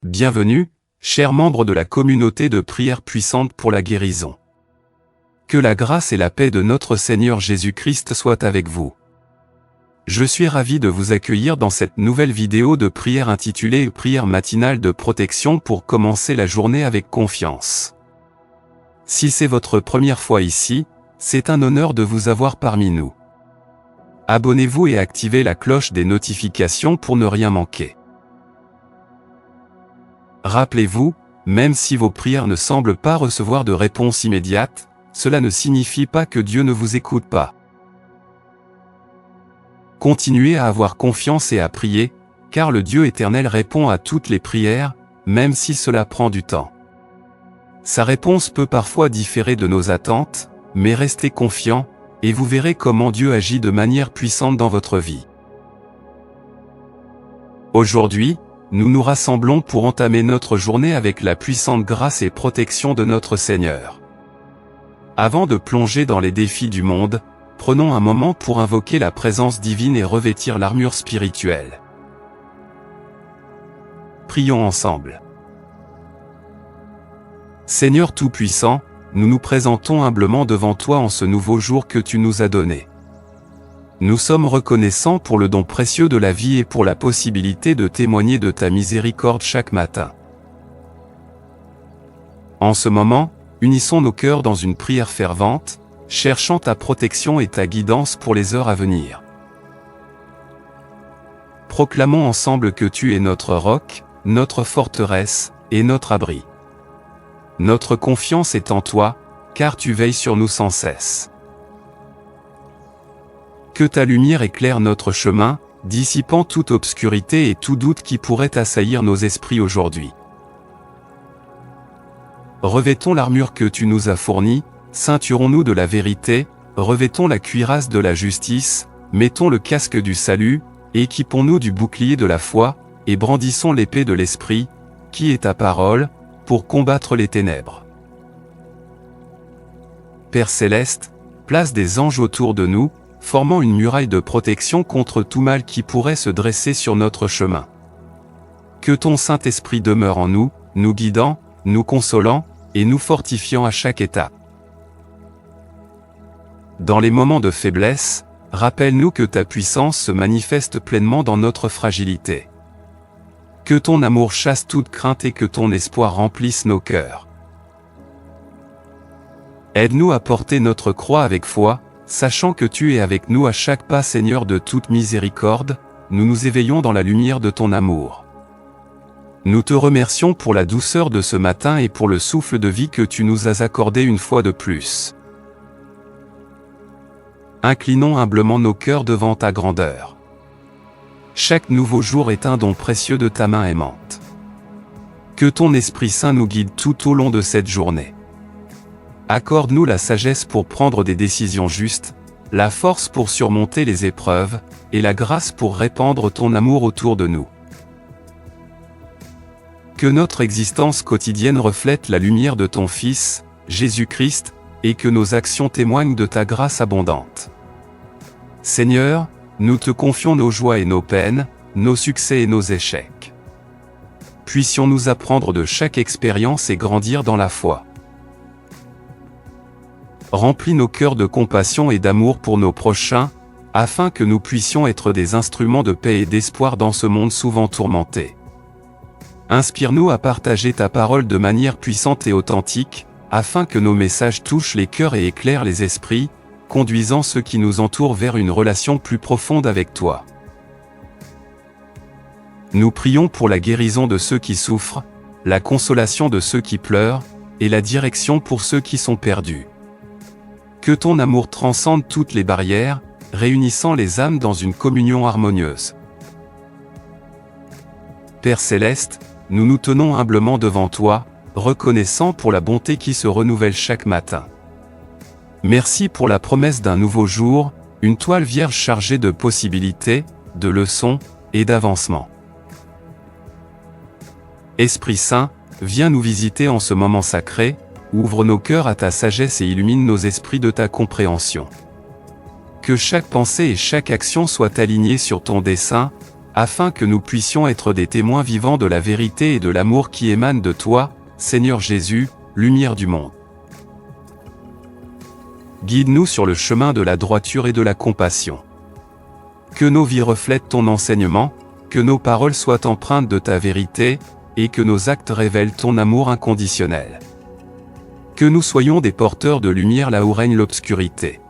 Bienvenue, chers membres de la communauté de prière puissante pour la guérison. Que la grâce et la paix de notre Seigneur Jésus-Christ soient avec vous. Je suis ravi de vous accueillir dans cette nouvelle vidéo de prière intitulée « Prière matinale de protection pour commencer la journée avec confiance ». Si c'est votre première fois ici, c'est un honneur de vous avoir parmi nous. Abonnez-vous et activez la cloche des notifications pour ne rien manquer. Rappelez-vous, même si vos prières ne semblent pas recevoir de réponse immédiate, cela ne signifie pas que Dieu ne vous écoute pas. Continuez à avoir confiance et à prier, car le Dieu éternel répond à toutes les prières, même si cela prend du temps. Sa réponse peut parfois différer de nos attentes, mais restez confiants, et vous verrez comment Dieu agit de manière puissante dans votre vie. Aujourd'hui, nous nous rassemblons pour entamer notre journée avec la puissante grâce et protection de notre Seigneur. Avant de plonger dans les défis du monde, prenons un moment pour invoquer la présence divine et revêtir l'armure spirituelle. Prions ensemble. Seigneur Tout-Puissant, nous nous présentons humblement devant toi en ce nouveau jour que tu nous as donné. Nous sommes reconnaissants pour le don précieux de la vie et pour la possibilité de témoigner de ta miséricorde chaque matin. En ce moment, unissons nos cœurs dans une prière fervente, cherchant ta protection et ta guidance pour les heures à venir. Proclamons ensemble que tu es notre roc, notre forteresse, et notre abri. Notre confiance est en toi, car tu veilles sur nous sans cesse. Que ta lumière éclaire notre chemin, dissipant toute obscurité et tout doute qui pourrait assaillir nos esprits aujourd'hui. Revêtons l'armure que tu nous as fournie, ceinturons-nous de la vérité, revêtons la cuirasse de la justice, mettons le casque du salut, équipons-nous du bouclier de la foi, et brandissons l'épée de l'esprit, qui est ta parole, pour combattre les ténèbres. Père Céleste, place des anges autour de nous, formant une muraille de protection contre tout mal qui pourrait se dresser sur notre chemin. Que ton Saint-Esprit demeure en nous, nous guidant, nous consolant, et nous fortifiant à chaque étape. Dans les moments de faiblesse, rappelle-nous que ta puissance se manifeste pleinement dans notre fragilité. Que ton amour chasse toute crainte et que ton espoir remplisse nos cœurs. Aide-nous à porter notre croix avec foi, sachant que tu es avec nous à chaque pas, Seigneur de toute miséricorde, nous nous éveillons dans la lumière de ton amour. Nous te remercions pour la douceur de ce matin et pour le souffle de vie que tu nous as accordé une fois de plus. Inclinons humblement nos cœurs devant ta grandeur. Chaque nouveau jour est un don précieux de ta main aimante. Que ton Esprit Saint nous guide tout au long de cette journée. Accorde-nous la sagesse pour prendre des décisions justes, la force pour surmonter les épreuves, et la grâce pour répandre ton amour autour de nous. Que notre existence quotidienne reflète la lumière de ton Fils, Jésus-Christ, et que nos actions témoignent de ta grâce abondante. Seigneur, nous te confions nos joies et nos peines, nos succès et nos échecs. Puissions-nous apprendre de chaque expérience et grandir dans la foi. Remplis nos cœurs de compassion et d'amour pour nos prochains, afin que nous puissions être des instruments de paix et d'espoir dans ce monde souvent tourmenté. Inspire-nous à partager ta parole de manière puissante et authentique, afin que nos messages touchent les cœurs et éclairent les esprits, conduisant ceux qui nous entourent vers une relation plus profonde avec toi. Nous prions pour la guérison de ceux qui souffrent, la consolation de ceux qui pleurent, et la direction pour ceux qui sont perdus. Que ton amour transcende toutes les barrières, réunissant les âmes dans une communion harmonieuse. Père Céleste, nous nous tenons humblement devant toi, reconnaissants pour la bonté qui se renouvelle chaque matin. Merci pour la promesse d'un nouveau jour, une toile vierge chargée de possibilités, de leçons, et d'avancement. Esprit Saint, viens nous visiter en ce moment sacré, ouvre nos cœurs à ta sagesse et illumine nos esprits de ta compréhension. Que chaque pensée et chaque action soient alignées sur ton dessein, afin que nous puissions être des témoins vivants de la vérité et de l'amour qui émane de toi, Seigneur Jésus, lumière du monde. Guide-nous sur le chemin de la droiture et de la compassion. Que nos vies reflètent ton enseignement, que nos paroles soient empreintes de ta vérité, et que nos actes révèlent ton amour inconditionnel. Que nous soyons des porteurs de lumière là où règne l'obscurité.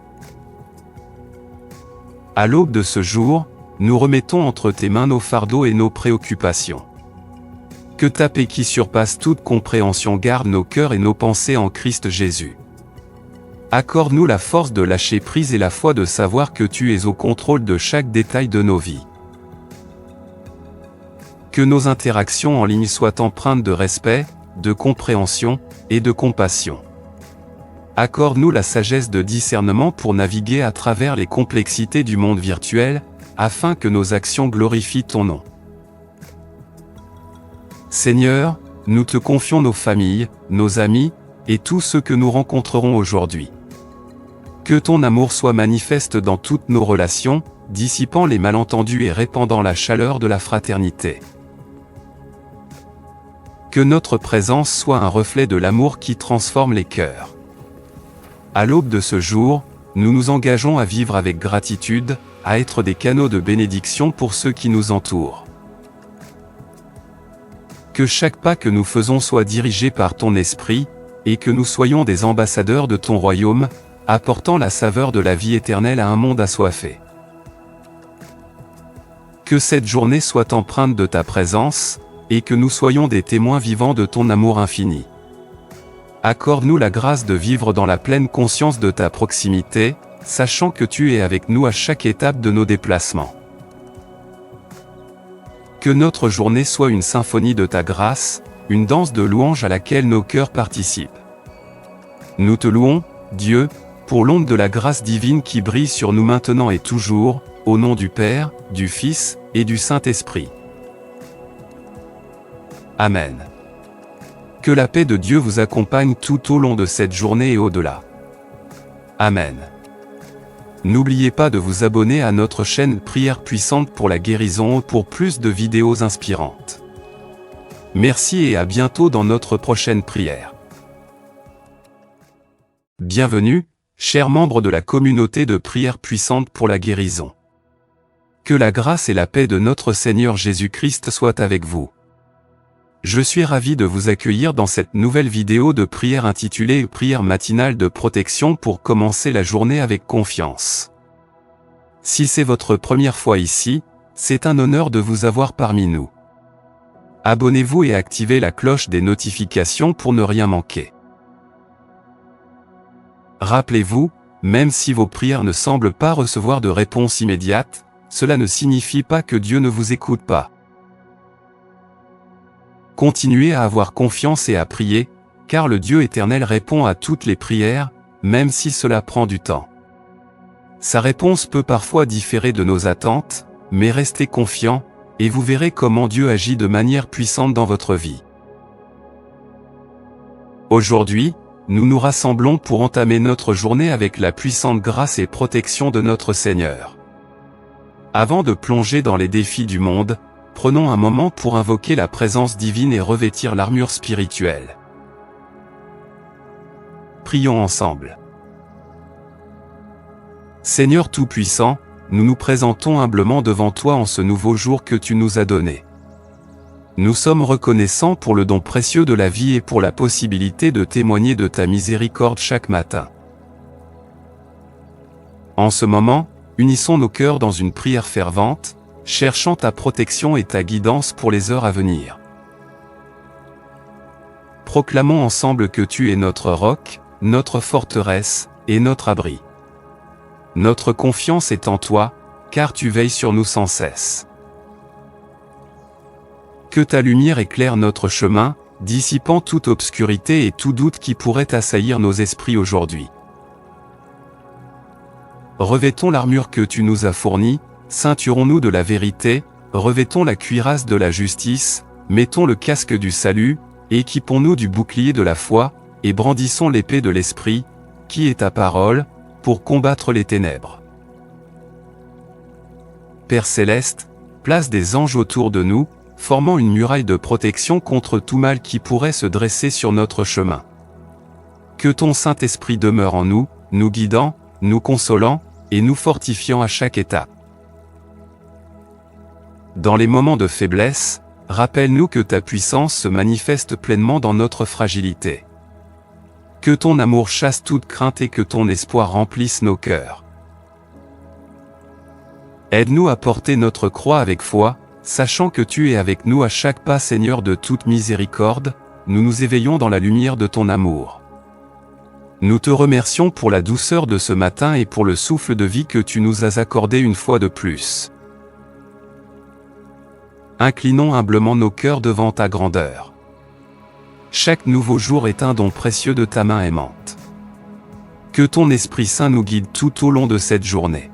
À l'aube de ce jour, nous remettons entre tes mains nos fardeaux et nos préoccupations. Que ta paix qui surpasse toute compréhension garde nos cœurs et nos pensées en Christ Jésus. Accorde-nous la force de lâcher prise et la foi de savoir que tu es au contrôle de chaque détail de nos vies. Que nos interactions en ligne soient empreintes de respect, de compréhension et de compassion. Accorde-nous la sagesse de discernement pour naviguer à travers les complexités du monde virtuel, afin que nos actions glorifient ton nom. Seigneur, nous te confions nos familles, nos amis, et tous ceux que nous rencontrerons aujourd'hui. Que ton amour soit manifeste dans toutes nos relations, dissipant les malentendus et répandant la chaleur de la fraternité. Que notre présence soit un reflet de l'amour qui transforme les cœurs. À l'aube de ce jour, nous nous engageons à vivre avec gratitude, à être des canaux de bénédiction pour ceux qui nous entourent. Que chaque pas que nous faisons soit dirigé par ton esprit, et que nous soyons des ambassadeurs de ton royaume, apportant la saveur de la vie éternelle à un monde assoiffé. Que cette journée soit empreinte de ta présence, et que nous soyons des témoins vivants de ton amour infini. Accorde-nous la grâce de vivre dans la pleine conscience de ta proximité, sachant que tu es avec nous à chaque étape de nos déplacements. Que notre journée soit une symphonie de ta grâce, une danse de louange à laquelle nos cœurs participent. Nous te louons, Dieu, pour l'onde de la grâce divine qui brille sur nous maintenant et toujours, au nom du Père, du Fils, et du Saint-Esprit. Amen. Que la paix de Dieu vous accompagne tout au long de cette journée et au-delà. Amen. N'oubliez pas de vous abonner à notre chaîne Prière Puissante pour la guérison pour plus de vidéos inspirantes. Merci et à bientôt dans notre prochaine prière. Bienvenue, chers membres de la communauté de Prière Puissante pour la guérison. Que la grâce et la paix de notre Seigneur Jésus-Christ soient avec vous. Je suis ravi de vous accueillir dans cette nouvelle vidéo de prière intitulée « Prière matinale de protection pour commencer la journée avec confiance ». Si c'est votre première fois ici, c'est un honneur de vous avoir parmi nous. Abonnez-vous et activez la cloche des notifications pour ne rien manquer. Rappelez-vous, même si vos prières ne semblent pas recevoir de réponse immédiate, cela ne signifie pas que Dieu ne vous écoute pas. Continuez à avoir confiance et à prier, car le Dieu éternel répond à toutes les prières, même si cela prend du temps. Sa réponse peut parfois différer de nos attentes, mais restez confiants, et vous verrez comment Dieu agit de manière puissante dans votre vie. Aujourd'hui, nous nous rassemblons pour entamer notre journée avec la puissante grâce et protection de notre Seigneur. Avant de plonger dans les défis du monde, prenons un moment pour invoquer la présence divine et revêtir l'armure spirituelle. Prions ensemble. Seigneur Tout-Puissant, nous nous présentons humblement devant toi en ce nouveau jour que tu nous as donné. Nous sommes reconnaissants pour le don précieux de la vie et pour la possibilité de témoigner de ta miséricorde chaque matin. En ce moment, unissons nos cœurs dans une prière fervente, cherchant ta protection et ta guidance pour les heures à venir. Proclamons ensemble que tu es notre roc, notre forteresse, et notre abri. Notre confiance est en toi, car tu veilles sur nous sans cesse. Que ta lumière éclaire notre chemin, dissipant toute obscurité et tout doute qui pourrait assaillir nos esprits aujourd'hui. Revêtons l'armure que tu nous as fournie, ceinturons-nous de la vérité, revêtons la cuirasse de la justice, mettons le casque du salut, équipons-nous du bouclier de la foi, et brandissons l'épée de l'esprit, qui est ta parole, pour combattre les ténèbres. Père céleste, Place des anges autour de nous, formant une muraille de protection contre tout mal qui pourrait se dresser sur notre chemin. Que ton Saint-Esprit demeure en nous, nous guidant, nous consolant, et nous fortifiant à chaque étape. Dans les moments de faiblesse, rappelle-nous que ta puissance se manifeste pleinement dans notre fragilité. Que ton amour chasse toute crainte et que ton espoir remplisse nos cœurs. Aide-nous à porter notre croix avec foi, sachant que tu es avec nous à chaque pas, Seigneur de toute miséricorde, nous nous éveillons dans la lumière de ton amour. Nous te remercions pour la douceur de ce matin et pour le souffle de vie que tu nous as accordé une fois de plus. Inclinons humblement nos cœurs devant ta grandeur. Chaque nouveau jour est un don précieux de ta main aimante. Que ton Esprit Saint nous guide tout au long de cette journée.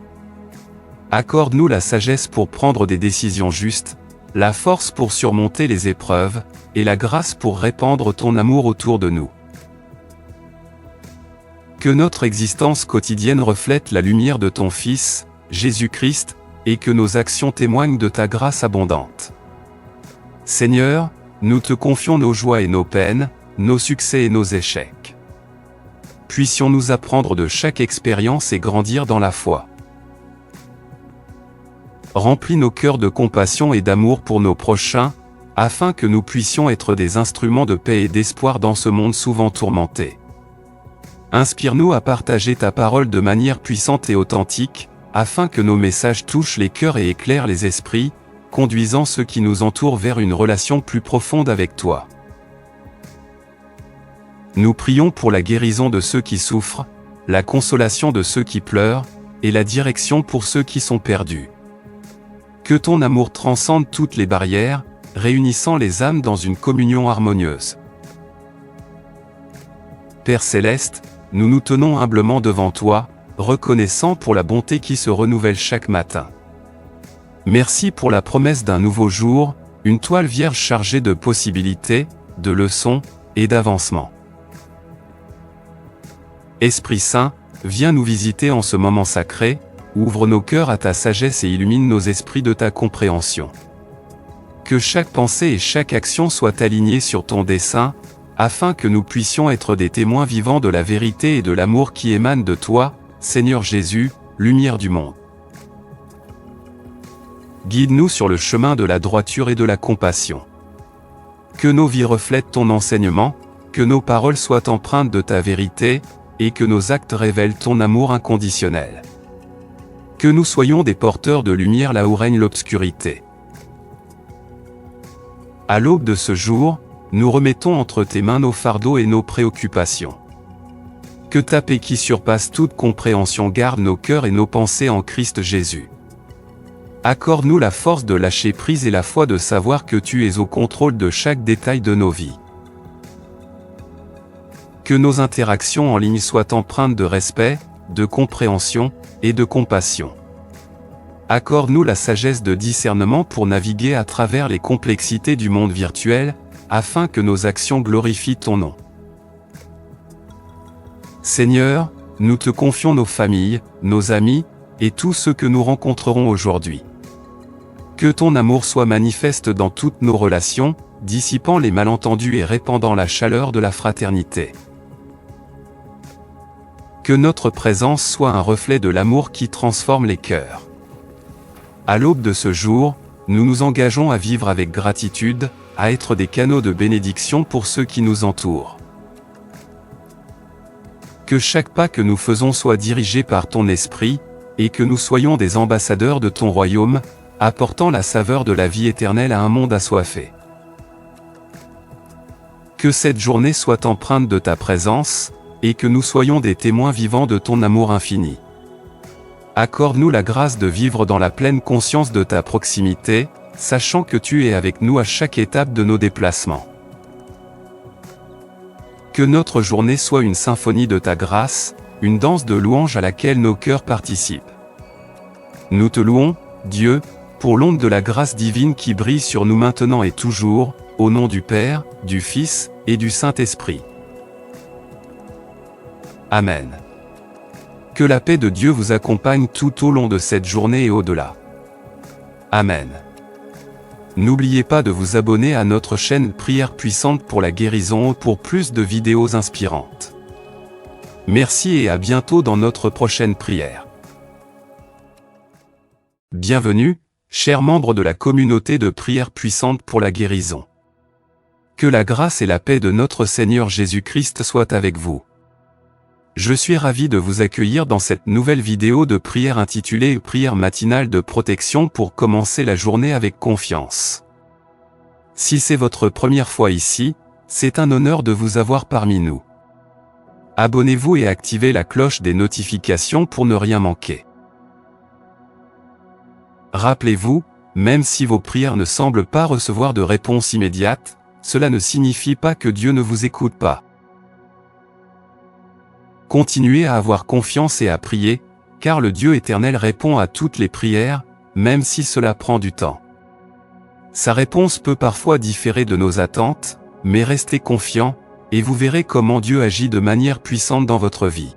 Accorde-nous la sagesse pour prendre des décisions justes, la force pour surmonter les épreuves, et la grâce pour répandre ton amour autour de nous. Que notre existence quotidienne reflète la lumière de ton Fils, Jésus-Christ, et que nos actions témoignent de ta grâce abondante. Seigneur, nous te confions nos joies et nos peines, nos succès et nos échecs. Puissions-nous apprendre de chaque expérience et grandir dans la foi. Remplis nos cœurs de compassion et d'amour pour nos prochains, afin que nous puissions être des instruments de paix et d'espoir dans ce monde souvent tourmenté. Inspire-nous à partager ta parole de manière puissante et authentique, afin que nos messages touchent les cœurs et éclairent les esprits, conduisant ceux qui nous entourent vers une relation plus profonde avec toi. Nous prions pour la guérison de ceux qui souffrent, la consolation de ceux qui pleurent, et la direction pour ceux qui sont perdus. Que ton amour transcende toutes les barrières, réunissant les âmes dans une communion harmonieuse. Père céleste, nous nous tenons humblement devant toi, reconnaissants pour la bonté qui se renouvelle chaque matin. Merci pour la promesse d'un nouveau jour, une toile vierge chargée de possibilités, de leçons et d'avancements. Esprit Saint, viens nous visiter en ce moment sacré, ouvre nos cœurs à ta sagesse et illumine nos esprits de ta compréhension. Que chaque pensée et chaque action soient alignées sur ton dessein, afin que nous puissions être des témoins vivants de la vérité et de l'amour qui émanent de toi, Seigneur Jésus, lumière du monde. Guide-nous sur le chemin de la droiture et de la compassion. Que nos vies reflètent ton enseignement, que nos paroles soient empreintes de ta vérité, et que nos actes révèlent ton amour inconditionnel. Que nous soyons des porteurs de lumière là où règne l'obscurité. À l'aube de ce jour, nous remettons entre tes mains nos fardeaux et nos préoccupations. Que ta paix qui surpasse toute compréhension garde nos cœurs et nos pensées en Christ Jésus. Accorde-nous la force de lâcher prise et la foi de savoir que tu es au contrôle de chaque détail de nos vies. Que nos interactions en ligne soient empreintes de respect, de compréhension et de compassion. Accorde-nous la sagesse de discernement pour naviguer à travers les complexités du monde virtuel, afin que nos actions glorifient ton nom. Seigneur, nous te confions nos familles, nos amis, et tous ceux que nous rencontrerons aujourd'hui. Que ton amour soit manifeste dans toutes nos relations, dissipant les malentendus et répandant la chaleur de la fraternité. Que notre présence soit un reflet de l'amour qui transforme les cœurs. À l'aube de ce jour, nous nous engageons à vivre avec gratitude, à être des canaux de bénédiction pour ceux qui nous entourent. Que chaque pas que nous faisons soit dirigé par ton esprit, et que nous soyons des ambassadeurs de ton royaume, apportant la saveur de la vie éternelle à un monde assoiffé. Que cette journée soit empreinte de ta présence, et que nous soyons des témoins vivants de ton amour infini. Accorde-nous la grâce de vivre dans la pleine conscience de ta proximité, sachant que tu es avec nous à chaque étape de nos déplacements. Que notre journée soit une symphonie de ta grâce, une danse de louange à laquelle nos cœurs participent. Nous te louons, Dieu, pour l'onde de la grâce divine qui brille sur nous maintenant et toujours, au nom du Père, du Fils et du Saint-Esprit. Amen. Que la paix de Dieu vous accompagne tout au long de cette journée et au-delà. Amen. N'oubliez pas de vous abonner à notre chaîne Prière Puissante pour la guérison pour plus de vidéos inspirantes. Merci et à bientôt dans notre prochaine prière. Bienvenue, chers membres de la communauté de Prière Puissante pour la guérison. Que la grâce et la paix de notre Seigneur Jésus-Christ soient avec vous. Je suis ravi de vous accueillir dans cette nouvelle vidéo de prière intitulée « Prière matinale de protection pour commencer la journée avec confiance ». Si c'est votre première fois ici, c'est un honneur de vous avoir parmi nous. Abonnez-vous et activez la cloche des notifications pour ne rien manquer. Rappelez-vous, même si vos prières ne semblent pas recevoir de réponse immédiate, cela ne signifie pas que Dieu ne vous écoute pas. Continuez à avoir confiance et à prier, car le Dieu éternel répond à toutes les prières, même si cela prend du temps. Sa réponse peut parfois différer de nos attentes, mais restez confiants, et vous verrez comment Dieu agit de manière puissante dans votre vie.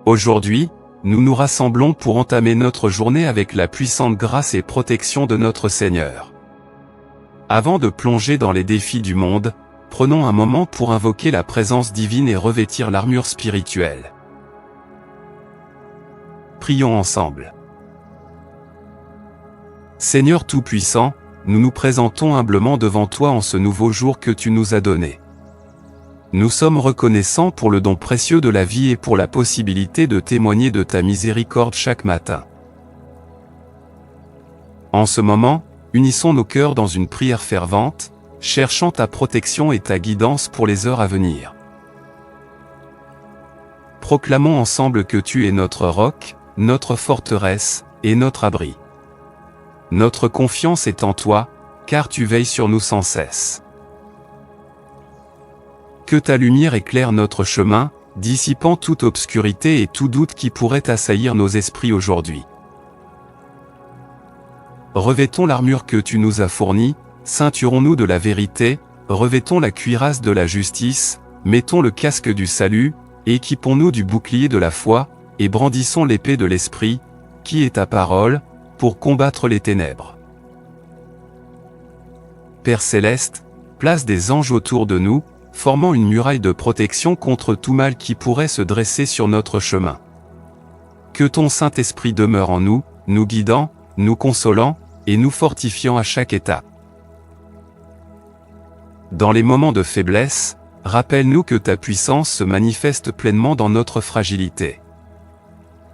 Aujourd'hui, nous nous rassemblons pour entamer notre journée avec la puissante grâce et protection de notre Seigneur. Avant de plonger dans les défis du monde, prenons un moment pour invoquer la présence divine et revêtir l'armure spirituelle. Prions ensemble. Seigneur Tout-Puissant, nous nous présentons humblement devant toi en ce nouveau jour que tu nous as donné. Nous sommes reconnaissants pour le don précieux de la vie et pour la possibilité de témoigner de ta miséricorde chaque matin. En ce moment, unissons nos cœurs dans une prière fervente, cherchant ta protection et ta guidance pour les heures à venir. Proclamons ensemble que tu es notre roc, notre forteresse, et notre abri. Notre confiance est en toi, car tu veilles sur nous sans cesse. Que ta lumière éclaire notre chemin, dissipant toute obscurité et tout doute qui pourrait assaillir nos esprits aujourd'hui. Revêtons l'armure que tu nous as fournie, ceinturons-nous de la vérité, revêtons la cuirasse de la justice, mettons le casque du salut, équipons-nous du bouclier de la foi, et brandissons l'épée de l'esprit, qui est ta parole, pour combattre les ténèbres. Père Céleste, place des anges autour de nous, formant une muraille de protection contre tout mal qui pourrait se dresser sur notre chemin. Que ton Saint-Esprit demeure en nous, nous guidant, nous consolant, et nous fortifiant à chaque étape. Dans les moments de faiblesse, rappelle-nous que ta puissance se manifeste pleinement dans notre fragilité.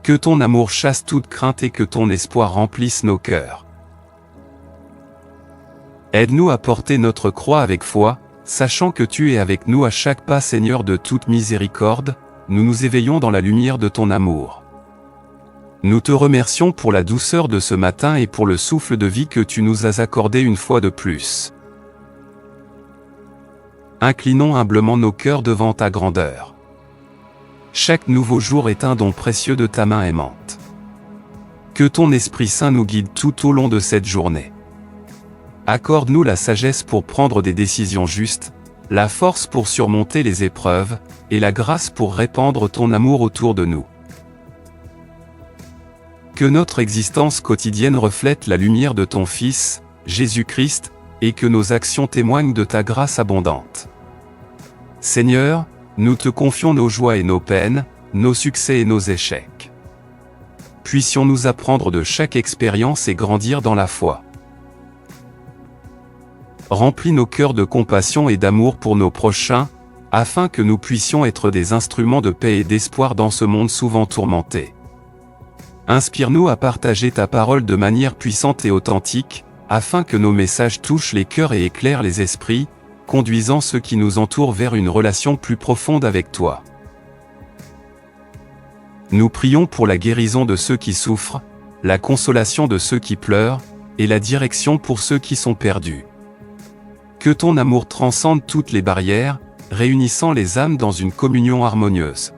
Que ton amour chasse toute crainte et que ton espoir remplisse nos cœurs. Aide-nous à porter notre croix avec foi, sachant que tu es avec nous à chaque pas, Seigneur de toute miséricorde, nous nous éveillons dans la lumière de ton amour. Nous te remercions pour la douceur de ce matin et pour le souffle de vie que tu nous as accordé une fois de plus. Inclinons humblement nos cœurs devant ta grandeur. Chaque nouveau jour est un don précieux de ta main aimante. Que ton Esprit Saint nous guide tout au long de cette journée. Accorde-nous la sagesse pour prendre des décisions justes, la force pour surmonter les épreuves, et la grâce pour répandre ton amour autour de nous. Que notre existence quotidienne reflète la lumière de ton Fils, Jésus-Christ, et que nos actions témoignent de ta grâce abondante. Seigneur, nous te confions nos joies et nos peines, nos succès et nos échecs. Puissions-nous apprendre de chaque expérience et grandir dans la foi. Remplis nos cœurs de compassion et d'amour pour nos prochains, afin que nous puissions être des instruments de paix et d'espoir dans ce monde souvent tourmenté. Inspire-nous à partager ta parole de manière puissante et authentique, afin que nos messages touchent les cœurs et éclairent les esprits, conduisant ceux qui nous entourent vers une relation plus profonde avec toi. Nous prions pour la guérison de ceux qui souffrent, la consolation de ceux qui pleurent, et la direction pour ceux qui sont perdus. Que ton amour transcende toutes les barrières, réunissant les âmes dans une communion harmonieuse.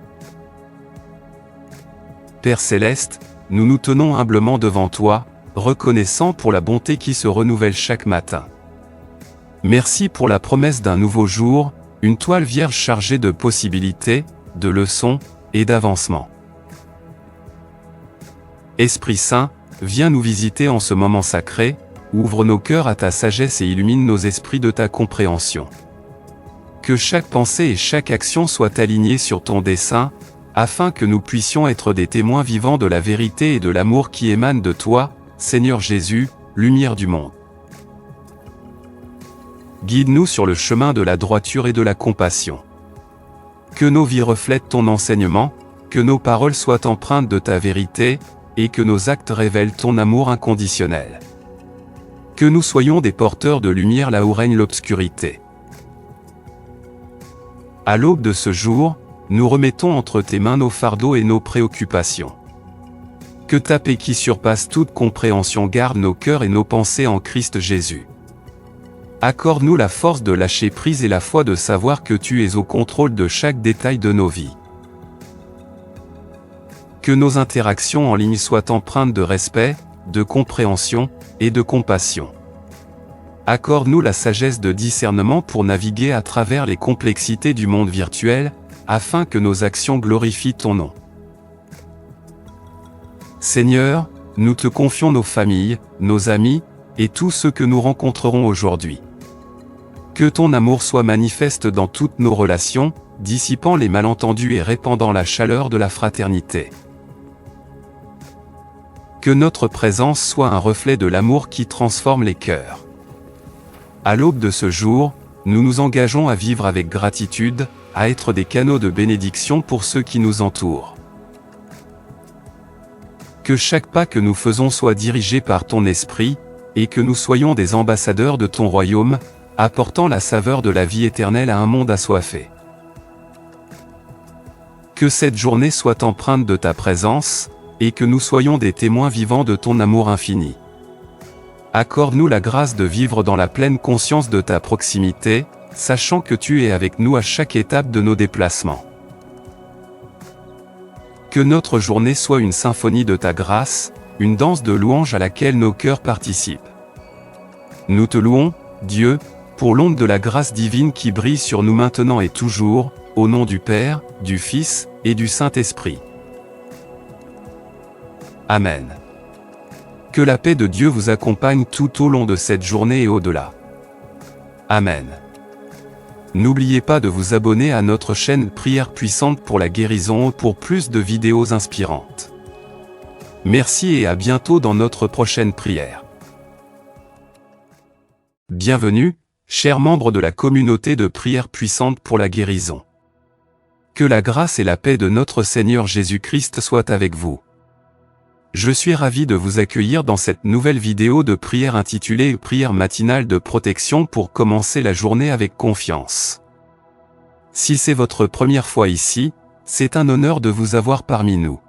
Père Céleste, nous nous tenons humblement devant toi, reconnaissants pour la bonté qui se renouvelle chaque matin. Merci pour la promesse d'un nouveau jour, une toile vierge chargée de possibilités, de leçons et d'avancement. Esprit Saint, viens nous visiter en ce moment sacré, ouvre nos cœurs à ta sagesse et illumine nos esprits de ta compréhension. Que chaque pensée et chaque action soient alignées sur ton dessein, afin que nous puissions être des témoins vivants de la vérité et de l'amour qui émanent de toi, Seigneur Jésus, lumière du monde. Guide-nous sur le chemin de la droiture et de la compassion. Que nos vies reflètent ton enseignement, que nos paroles soient empreintes de ta vérité, et que nos actes révèlent ton amour inconditionnel. Que nous soyons des porteurs de lumière là où règne l'obscurité. À l'aube de ce jour, nous remettons entre tes mains nos fardeaux et nos préoccupations. Que ta paix qui surpasse toute compréhension garde nos cœurs et nos pensées en Christ Jésus. Accorde-nous la force de lâcher prise et la foi de savoir que tu es au contrôle de chaque détail de nos vies. Que nos interactions en ligne soient empreintes de respect, de compréhension et de compassion. Accorde-nous la sagesse de discernement pour naviguer à travers les complexités du monde virtuel, afin que nos actions glorifient ton nom. Seigneur, nous te confions nos familles, nos amis, et tous ceux que nous rencontrerons aujourd'hui. Que ton amour soit manifeste dans toutes nos relations, dissipant les malentendus et répandant la chaleur de la fraternité. Que notre présence soit un reflet de l'amour qui transforme les cœurs. À l'aube de ce jour, nous nous engageons à vivre avec gratitude, à être des canaux de bénédiction pour ceux qui nous entourent. Que chaque pas que nous faisons soit dirigé par ton esprit, et que nous soyons des ambassadeurs de ton royaume, apportant la saveur de la vie éternelle à un monde assoiffé. Que cette journée soit empreinte de ta présence, et que nous soyons des témoins vivants de ton amour infini. Accorde-nous la grâce de vivre dans la pleine conscience de ta proximité, sachant que tu es avec nous à chaque étape de nos déplacements. Que notre journée soit une symphonie de ta grâce, une danse de louange à laquelle nos cœurs participent. Nous te louons, Dieu, pour l'onde de la grâce divine qui brille sur nous maintenant et toujours, au nom du Père, du Fils, et du Saint-Esprit. Amen. Que la paix de Dieu vous accompagne tout au long de cette journée et au-delà. Amen. N'oubliez pas de vous abonner à notre chaîne Prière Puissante pour la guérison pour plus de vidéos inspirantes. Merci et à bientôt dans notre prochaine prière. Bienvenue, chers membres de la communauté de Prière Puissante pour la guérison. Que la grâce et la paix de notre Seigneur Jésus-Christ soient avec vous. Je suis ravi de vous accueillir dans cette nouvelle vidéo de prière intitulée « Prière matinale de protection pour commencer la journée avec confiance ». Si c'est votre première fois ici, c'est un honneur de vous avoir parmi nous.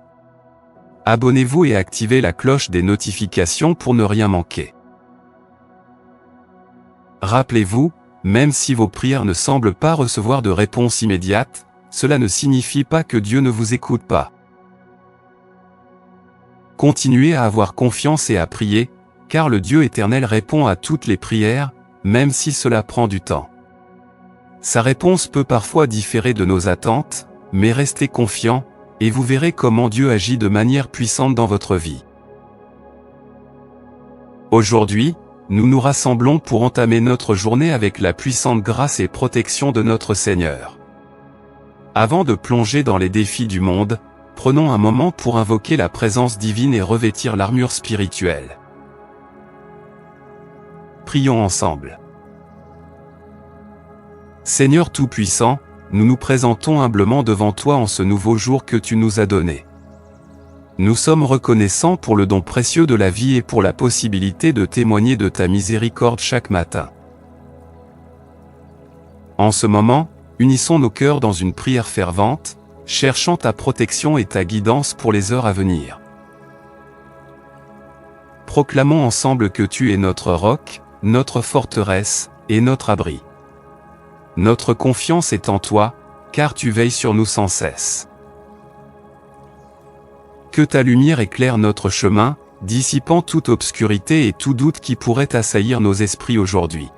Abonnez-vous et activez la cloche des notifications pour ne rien manquer. Rappelez-vous, même si vos prières ne semblent pas recevoir de réponse immédiate, cela ne signifie pas que Dieu ne vous écoute pas. Continuez à avoir confiance et à prier, car le Dieu éternel répond à toutes les prières, même si cela prend du temps. Sa réponse peut parfois différer de nos attentes, mais restez confiants, et vous verrez comment Dieu agit de manière puissante dans votre vie. Aujourd'hui, nous nous rassemblons pour entamer notre journée avec la puissante grâce et protection de notre Seigneur. Avant de plonger dans les défis du monde, prenons un moment pour invoquer la présence divine et revêtir l'armure spirituelle. Prions ensemble. Seigneur Tout-Puissant, nous nous présentons humblement devant toi en ce nouveau jour que tu nous as donné. Nous sommes reconnaissants pour le don précieux de la vie et pour la possibilité de témoigner de ta miséricorde chaque matin. En ce moment, unissons nos cœurs dans une prière fervente, cherchant ta protection et ta guidance pour les heures à venir. Proclamons ensemble que tu es notre roc, notre forteresse, et notre abri. Notre confiance est en toi, car tu veilles sur nous sans cesse. Que ta lumière éclaire notre chemin, dissipant toute obscurité et tout doute qui pourrait assaillir nos esprits aujourd'hui.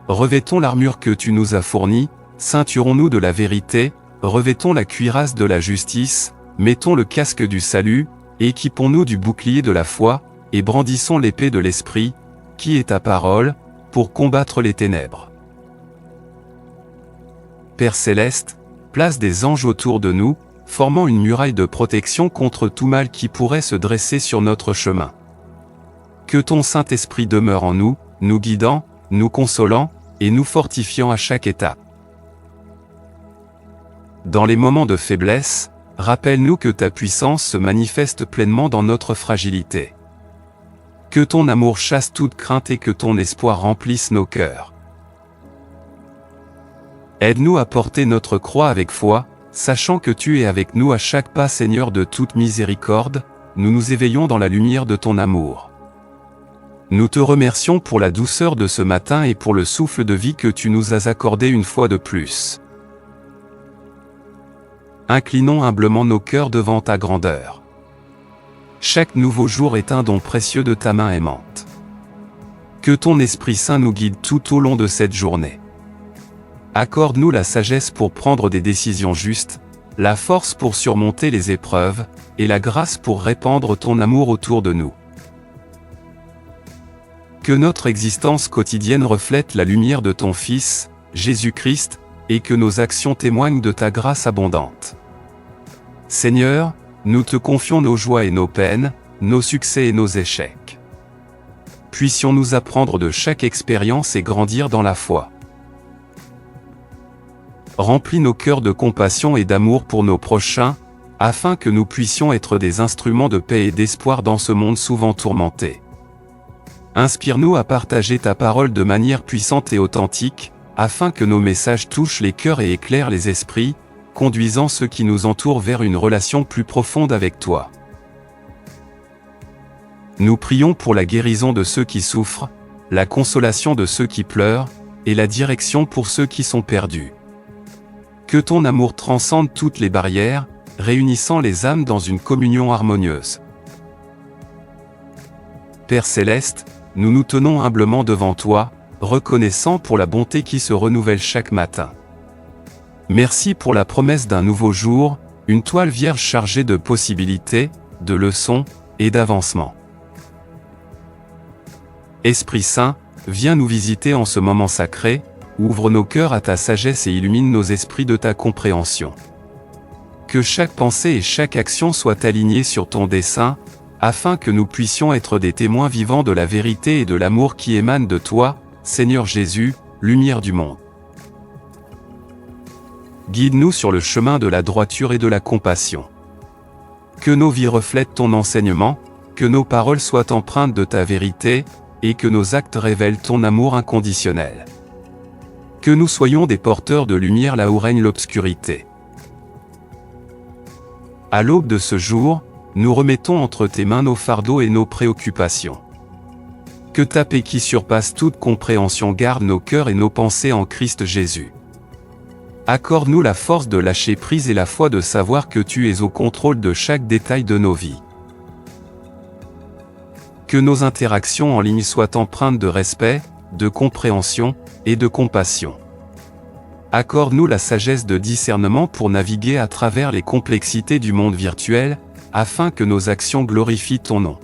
Revêtons l'armure que tu nous as fournie, ceinturons-nous de la vérité, revêtons la cuirasse de la justice, mettons le casque du salut, équipons-nous du bouclier de la foi, et brandissons l'épée de l'Esprit, qui est ta parole, pour combattre les ténèbres. Père céleste, place des anges autour de nous, formant une muraille de protection contre tout mal qui pourrait se dresser sur notre chemin. Que ton Saint-Esprit demeure en nous, nous guidant, nous consolant, et nous fortifiant à chaque étape. Dans les moments de faiblesse, rappelle-nous que ta puissance se manifeste pleinement dans notre fragilité. Que ton amour chasse toute crainte et que ton espoir remplisse nos cœurs. Aide-nous à porter notre croix avec foi, sachant que tu es avec nous à chaque pas, Seigneur de toute miséricorde, nous nous éveillons dans la lumière de ton amour. Nous te remercions pour la douceur de ce matin et pour le souffle de vie que tu nous as accordé une fois de plus. Inclinons humblement nos cœurs devant ta grandeur. Chaque nouveau jour est un don précieux de ta main aimante. Que ton Esprit Saint nous guide tout au long de cette journée. Accorde-nous la sagesse pour prendre des décisions justes, la force pour surmonter les épreuves, et la grâce pour répandre ton amour autour de nous. Que notre existence quotidienne reflète la lumière de ton Fils, Jésus-Christ, et que nos actions témoignent de ta grâce abondante. Seigneur, nous te confions nos joies et nos peines, nos succès et nos échecs. Puissions-nous apprendre de chaque expérience et grandir dans la foi. Remplis nos cœurs de compassion et d'amour pour nos prochains, afin que nous puissions être des instruments de paix et d'espoir dans ce monde souvent tourmenté. Inspire-nous à partager ta parole de manière puissante et authentique, afin que nos messages touchent les cœurs et éclairent les esprits, conduisant ceux qui nous entourent vers une relation plus profonde avec toi. Nous prions pour la guérison de ceux qui souffrent, la consolation de ceux qui pleurent, et la direction pour ceux qui sont perdus. Que ton amour transcende toutes les barrières, réunissant les âmes dans une communion harmonieuse. Père céleste, nous nous tenons humblement devant toi, reconnaissants pour la bonté qui se renouvelle chaque matin. Merci pour la promesse d'un nouveau jour, une toile vierge chargée de possibilités, de leçons et d'avancement. Esprit Saint, viens nous visiter en ce moment sacré, ouvre nos cœurs à ta sagesse et illumine nos esprits de ta compréhension. Que chaque pensée et chaque action soient alignées sur ton dessein, afin que nous puissions être des témoins vivants de la vérité et de l'amour qui émanent de toi, Seigneur Jésus, lumière du monde. Guide-nous sur le chemin de la droiture et de la compassion. Que nos vies reflètent ton enseignement, que nos paroles soient empreintes de ta vérité, et que nos actes révèlent ton amour inconditionnel. Que nous soyons des porteurs de lumière là où règne l'obscurité. À l'aube de ce jour, nous remettons entre tes mains nos fardeaux et nos préoccupations. Que ta paix qui surpasse toute compréhension garde nos cœurs et nos pensées en Christ Jésus. Accorde-nous la force de lâcher prise et la foi de savoir que tu es au contrôle de chaque détail de nos vies. Que nos interactions en ligne soient empreintes de respect, de compréhension et de compassion. Accorde-nous la sagesse de discernement pour naviguer à travers les complexités du monde virtuel, afin que nos actions glorifient ton nom.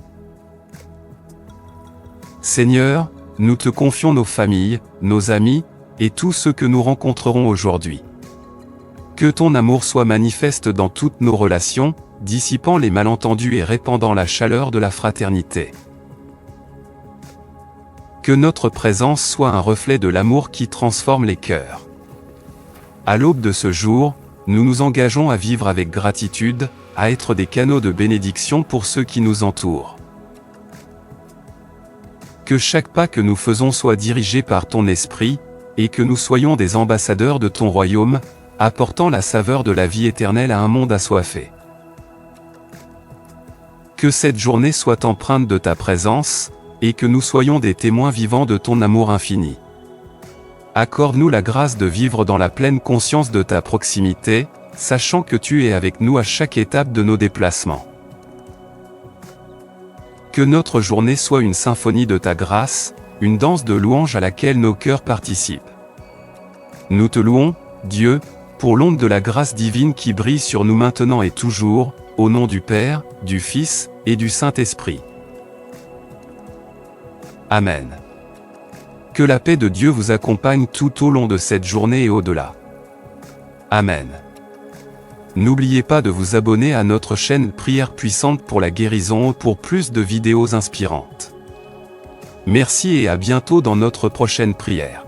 Seigneur, nous te confions nos familles, nos amis, et tous ceux que nous rencontrerons aujourd'hui. Que ton amour soit manifeste dans toutes nos relations, dissipant les malentendus et répandant la chaleur de la fraternité. Que notre présence soit un reflet de l'amour qui transforme les cœurs. À l'aube de ce jour, nous nous engageons à vivre avec gratitude, à être des canaux de bénédiction pour ceux qui nous entourent. Que chaque pas que nous faisons soit dirigé par ton esprit, et que nous soyons des ambassadeurs de ton royaume, apportant la saveur de la vie éternelle à un monde assoiffé. Que cette journée soit empreinte de ta présence, et que nous soyons des témoins vivants de ton amour infini. Accorde-nous la grâce de vivre dans la pleine conscience de ta proximité, sachant que tu es avec nous à chaque étape de nos déplacements. Que notre journée soit une symphonie de ta grâce, une danse de louange à laquelle nos cœurs participent. Nous te louons, Dieu, pour l'onde de la grâce divine qui brille sur nous maintenant et toujours, Au nom du Père, du Fils, et du Saint-Esprit. Amen. Que la paix de Dieu vous accompagne tout au long de cette journée et au-delà. Amen. N'oubliez pas de vous abonner à notre chaîne Prière Puissante pour la guérison pour plus de vidéos inspirantes. Merci et à bientôt dans notre prochaine prière.